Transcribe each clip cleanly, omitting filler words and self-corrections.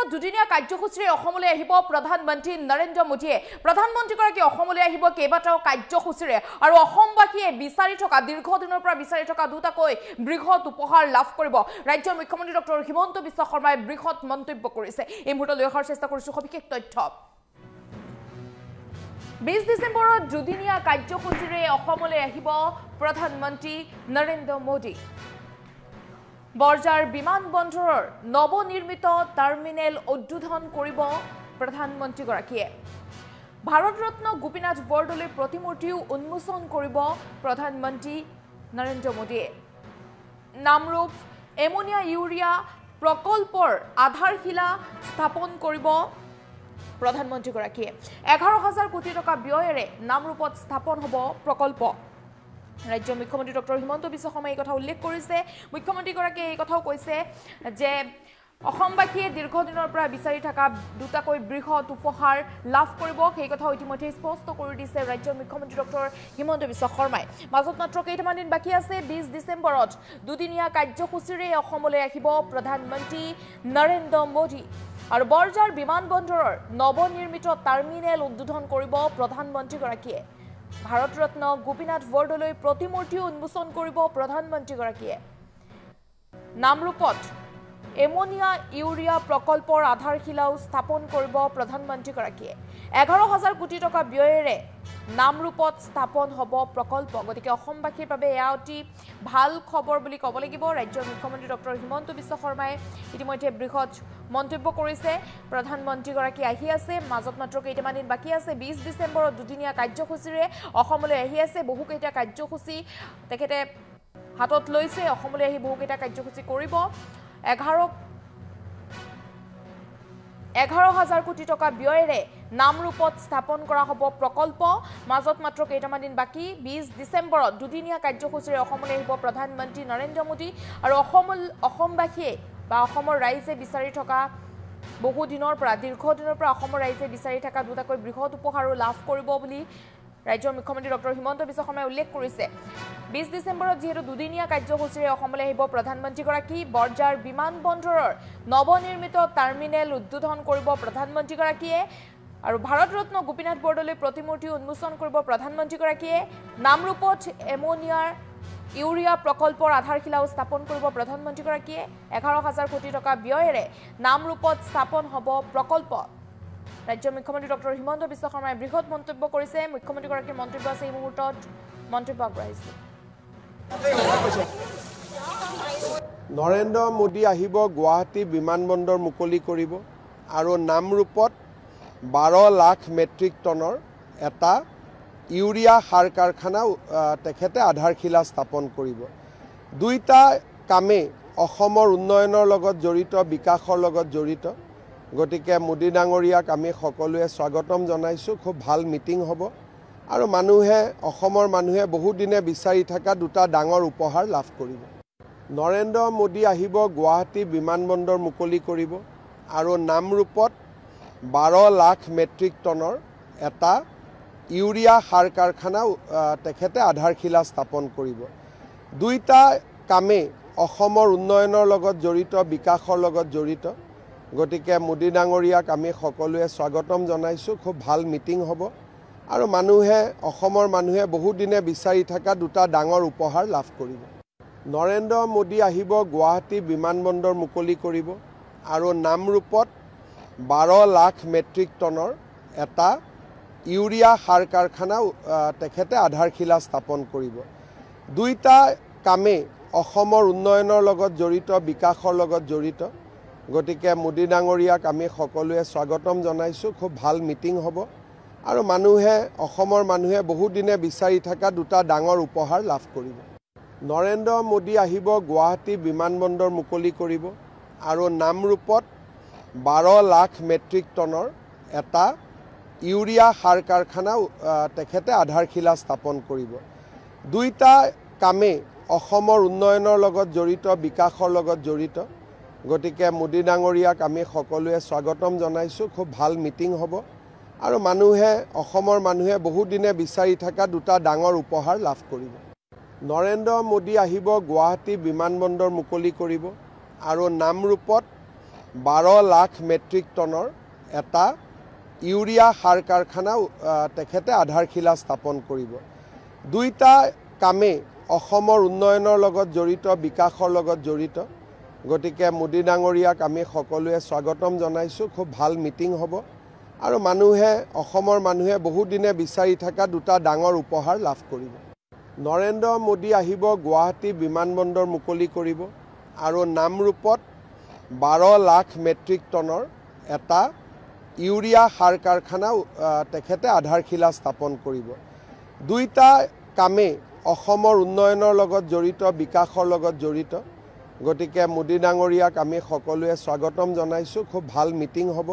ডিসেম্বৰত দুদিনীয়া কাৰ্যসূচীৰে অসমলৈ আহিব প্ৰধানমন্ত্ৰী নৰেন্দ্ৰ মোদীয়ে প্ৰধানমন্ত্ৰীগৰাকী অসমলৈ আহিব কেইবাটাও কাৰ্যসূচীৰে আৰু অসমবাসীয়ে বিচাৰি থকা দীৰ্ঘদিনৰ পৰা বিচাৰি থকা দুটাকৈ বৃহৎ উপহাৰ লাভ কৰিব ৰাজ্যৰ মুখ্যমন্ত্ৰী ডক্টৰ হিমন্ত বিশ্ব শৰ্মাই বৃহৎ মন্তব্য কৰিছে এই মুহূৰ্তত লৈ অহাৰ চেষ্টা কৰিছো সবিশেষ তথ্য 20 ডিসেম্বৰত দুদিনীয়া কাৰ্যসূচীৰে অসমলৈ আহিব প্ৰধানমন্ত্ৰী নৰেন্দ্ৰ মোদী বৰজাৰ বিমানবন্দৰৰ নৱনিৰ্মিত টাৰ্মিনেল উদ্বোধন কৰিব প্ৰধানমন্ত্ৰীগৰাকীয়ে ভাৰতৰত্ন গোপীনাথ বৰদলৈ প্ৰতিমূৰ্তিও উন্মোচন কৰিব প্ৰধানমন্ত্ৰী নৰেন্দ্ৰ মোদীয়ে নামৰূপ এমোনিয়া ইউৰিয়া প্ৰকল্পৰ আধাৰশিলা স্থাপন কৰিব প্ৰধানমন্ত্ৰীগৰাকীয়ে 11,000 কোটি টকা ব্যয়েৰে নামৰূপত স্থাপন হ'ব প্ৰকল্প ৰাজ্যৰ মুখ্যমন্ত্ৰী ডক্টৰ হিমন্ত বিশ্ব শৰ্মাই এই কথা উল্লেখ কৰিছে মুখ্যমন্ত্ৰীগৰাকীয়ে এই কথাও কৈছে যে অসমবাসীয়ে দীৰ্ঘদিনৰ পৰা বিচাৰি থকা দুটাকৈ বৃহৎ উপহাৰ লাভ কৰিব সেই কথা ইতিমধ্যে স্পষ্ট কৰি দিছে ৰাজ্যৰ মুখ্যমন্ত্ৰী ডক্টৰ হিমন্ত বিশ্ব শৰ্মাই মাজত মাত্ৰ কেইটামান দিন বাকী আছে 20 ডিসেম্বৰত দুদিনীয়া কাৰ্যসূচীৰে অসমলৈ আহিব প্ৰধানমন্ত্ৰী নৰেন্দ্ৰ মোদী আৰু বৰজাৰ বিমানবন্দৰৰ নৱনিৰ্মিত টাৰ্মিনেল উদ্বোধন কৰিব প্ৰধানমন্ত্ৰীগৰাকীয়ে ভাৰতৰত্ন গোপীনাথ বৰদলৈ প্ৰতিমূৰ্তিও উন্মোচন কৰিব প্ৰধানমন্ত্ৰীগৰাকীয়ে নামৰূপত এমোনিয়া ইউৰিয়া প্ৰকল্পৰ আধাৰশিলাও স্থাপন কৰিব প্ৰধানমন্ত্ৰীগৰাকীয়ে 11,000 কোটি টকা ব্যয়েৰে নামৰূপত স্থাপন হ'ব প্ৰকল্প গতিকে অসমবাসীৰ বাবে এয়া অতি ভাল খবৰ বুলি ক'ব লাগিব ৰাজ্যৰ মুখ্যমন্ত্ৰী ডক্টৰ হিমন্ত বিশ্ব শৰ্মাই ইতিমধ্যে বৃহৎ মন্তব্য কৰিছে প্ৰধানমন্ত্ৰীগৰাকী আহি আছে মাজত মাত্ৰ কেইটামান দিন বাকী আছে 20 ডিসেম্বৰত দুদিনীয়া কাৰ্যসূচীৰে অসমলৈ আহি আছে বহুকেইটা কাৰ্যসূচী তেখেতে হাতত লৈছে অসমলৈ আহি বহুকেইটা কাৰ্যসূচী কৰিব 11,000 কোটি টকা ব্যয়েৰে নামৰূপত স্থাপন কৰা হ'ব প্ৰকল্প মাজত মাত্ৰ কেইটামান দিন বাকী 20 ডিসেম্বৰত দুদিনীয়া কাৰ্যসূচীৰে অসমলৈ আহিব প্ৰধানমন্ত্ৰী নৰেন্দ্ৰ মোদী আৰু অসমবাসীয়ে বা অসমৰ ৰাইজে বিচাৰি থকা বহু দিনৰ পৰা দীৰ্ঘদিনৰ পৰা অসমৰ ৰাইজে বিচাৰি থকা দুটাকৈ বৃহৎ উপহাৰো লাভ কৰিব বুলি ৰাজ্যৰ মুখ্যমন্ত্ৰী ডক্টৰ হিমন্ত বিশ্ব শৰ্মাই উল্লেখ কৰিছে 20 ডিসেম্বৰত যেহেতু দুদিনীয়া কাৰ্যসূচীৰে অসমলৈ আহিব প্ৰধানমন্ত্ৰীগৰাকী বৰজাৰ বিমানবন্দৰৰ নৱনিৰ্মিত টাৰ্মিনেল উদ্বোধন কৰিব প্ৰধানমন্ত্ৰীগৰাকীয়ে আৰু ভাৰতৰত্ন গোপীনাথ বৰদলৈ প্ৰতিমূৰ্তি উন্মোচন কৰিব প্ৰধানমন্ত্ৰীগৰাকীয়ে নামৰূপত এমোনিয়াৰ ইউৰিয়া প্ৰকল্পৰ আধাৰশিলাও স্থাপন কৰিব প্ৰধানমন্ত্ৰীগৰাকীয়ে 11,000 কোটি টকা ব্যয়েৰে নামৰূপত স্থাপন হ'ব প্ৰকল্প ৰাজ্যৰ মুখ্যমন্ত্ৰী ডক্টৰ হিমন্ত বিশ্ব শৰ্মাই বৃহৎ মন্তব্য কৰিছে মুখ্যমন্ত্ৰীগৰাকীৰ মন্তব্য আছে এই মুহূৰ্তত মন্তব্য আগবঢ়াইছে নৰেন্দ্ৰ মোদী আহিব গুৱাহাটী বিমানবন্দৰ মুকলি কৰিব আৰু নামৰূপত 12 লাখ মেট্ৰিক টনৰ এটা ইউৰিয়া সাৰ কাৰখানা তেখেতে আধাৰশিলা স্থাপন কৰিব দুইটা কামে অসমৰ উন্নয়নৰ লগত জড়িত বিকাশৰ লগত জড়িত গতিকে মোদী ডাঙৰীয়াক আমি সকলোৱে স্বাগতম জনাইছো খুব ভাল মিটিং হ'ব আৰু অসমৰ মানুহে বহু দিনে বিচাৰি থকা দুটা ডাঙৰ উপহাৰ লাভ কৰিব নৰেন্দ্ৰ মোদী আহিব গুৱাহাটী বিমানবন্দৰ মুকলি কৰিব আৰু নামৰূপত 12 লাখ মেট্ৰিক টনৰ এটা ইউৰিয়া সাৰ কাৰখানা তেখেতে আধাৰশিলা স্থাপন কৰিব দুইটা কামে অসমৰ উন্নয়নৰ লগত জড়িত বিকাশৰ লগত জড়িত গতিকে মোদী ডাঙৰীয়াক আমি সকলোৱে স্বাগতম জনাইছো খুব ভাল মিটিং হ'ব আৰু অসমৰ মানুহে বহু দিনে বিচাৰি থকা দুটা ডাঙৰ উপহাৰ লাভ কৰিব নৰেন্দ্ৰ মোদী আহিব গুৱাহাটী বিমানবন্দৰ মুকলি কৰিব আৰু নামৰূপত 12 লাখ মেট্ৰিক টনৰ এটা ইউৰিয়া সাৰ কাৰখানা তেখেতে আধাৰশিলা স্থাপন কৰিব দুইটা কামে অসমৰ উন্নয়নৰ লগত জড়িত বিকাশৰ লগত জড়িত গতিকে মোদী ডাঙৰীয়াক আমি সকলোৱে স্বাগতম জনাইছো খুব ভাল মিটিং হ'ব আৰু অসমৰ মানুহে বহু দিনে বিচাৰি থকা দুটা ডাঙৰ উপহাৰ লাভ কৰিব নৰেন্দ্ৰ মোদী আহিব গুৱাহাটী বিমানবন্দৰ মুকলি কৰিব আৰু নামৰূপত 12 লাখ মেট্ৰিক টনৰ এটা ইউৰিয়া সাৰ কাৰখানা তেখেতে আধাৰশিলা স্থাপন কৰিব দুইটা কামে অসমৰ উন্নয়নৰ লগত জড়িত বিকাশৰ লগত জড়িত গতিকে মোদী ডাঙৰীয়াক আমি সকলোৱে স্বাগতম জনাইছো খুব ভাল মিটিং হ'ব আৰু অসমৰ মানুহে বহু দিনে বিচাৰি থকা দুটা ডাঙৰ উপহাৰ লাভ কৰিব নৰেন্দ্ৰ মোদী আহিব গুৱাহাটী বিমানবন্দৰ মুকলি কৰিব আৰু নামৰূপত 12 লাখ মেট্ৰিক টনৰ এটা ইউৰিয়া সাৰ কাৰখানা তেখেতে আধাৰশিলা স্থাপন কৰিব। দুইটা কামেই অসমৰ উন্নয়নৰ লগত জড়িত, বিকাশৰ লগত জড়িত। গতিকে মোদী ডাঙৰীয়াক আমি সকলোৱে স্বাগতম জনাইছোঁ। খুব ভাল মিটিং হ'ব আৰু অসমৰ মানুহে বহুদিনে বিচাৰি থকা দুটা ডাঙৰ উপহাৰ লাভ কৰিব। নৰেন্দ্ৰ মোদী আহিব, গুৱাহাটী বিমানবন্দৰ মুকলি কৰিব আৰু নামৰূপত 12 লাখ মেট্ৰিক টনৰ এটা ইউৰিয়া সাৰ কাৰখানা তেখেতে আধাৰশিলা স্থাপন কৰিব। দুইটা কামেই অসমৰ উন্নয়নৰ লগত জড়িত, বিকাশৰ লগত জড়িত। গতিকে মোদী ডাঙৰীয়াক আমি সকলোৱে স্বাগতম জনাইছোঁ। খুব ভাল মিটিং হ'ব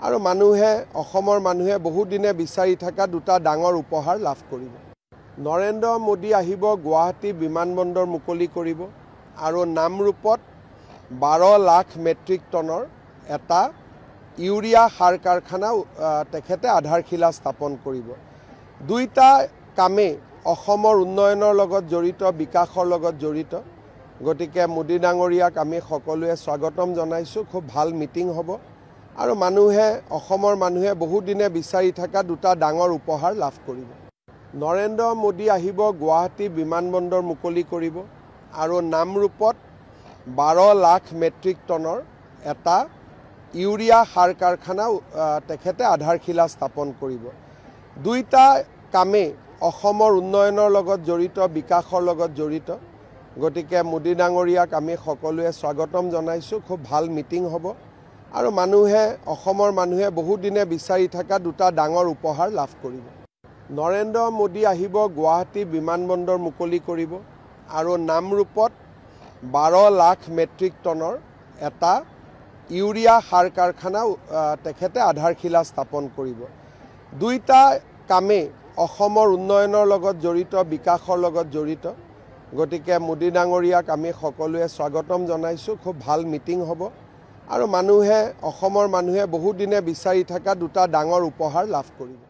আৰু অসমৰ মানুহে বহুদিনে বিচাৰি থকা দুটা ডাঙৰ উপহাৰ লাভ কৰিব। নৰেন্দ্ৰ মোদী আহিব, গুৱাহাটী বিমানবন্দৰ মুকলি কৰিব আৰু নামৰূপত 12 লাখ মেট্ৰিক টনৰ এটা ইউৰিয়া সাৰ কাৰখানা তেখেতে আধাৰশিলা স্থাপন কৰিব। দুইটা কামেই অসমৰ উন্নয়নৰ লগত জড়িত, বিকাশৰ লগত জড়িত। গতিকে মোদী ডাঙৰীয়াক আমি সকলোৱে স্বাগতম জনাইছোঁ। খুব ভাল মিটিং হ'ব আৰু অসমৰ মানুহে বহুদিনে বিচাৰি থকা দুটা ডাঙৰ উপহাৰ লাভ কৰিব। নৰেন্দ্ৰ মোদী আহিব, গুৱাহাটী বিমানবন্দৰ মুকলি কৰিব আৰু নামৰূপত 12 লাখ মেট্ৰিক টনৰ এটা ইউৰিয়া সাৰ কাৰখানা তেখেতে আধাৰশিলা স্থাপন কৰিব। দুইটা কামেই অসমৰ উন্নয়নৰ লগত জড়িত, বিকাশৰ লগত জড়িত। গতিকে মোদী ডাঙৰীয়াক আমি সকলোৱে স্বাগতম জনাইছোঁ। খুব ভাল মিটিং হ'ব আৰু অসমৰ মানুহে বহুদিনে বিচাৰি থকা দুটা ডাঙৰ উপহাৰ লাভ কৰিব। নৰেন্দ্ৰ মোদী আহিব, গুৱাহাটী বিমানবন্দৰ মুকলি কৰিব আৰু নামৰূপত 12 লাখ মেট্ৰিক টনৰ এটা ইউৰিয়া সাৰ কাৰখানা তেখেতে আধাৰশিলা স্থাপন কৰিব। দুইটা কামেই অসমৰ উন্নয়নৰ লগত জড়িত, বিকাশৰ লগত জড়িত। গতিকে মোদী ডাঙৰীয়াক আমি সকলোৱে স্বাগতম জনাইছোঁ। খুব ভাল মিটিং হ'ব আৰু অসমৰ মানুহে বহুদিনে বিচাৰি থকা দুটা ডাঙৰ উপহাৰ লাভ কৰিব।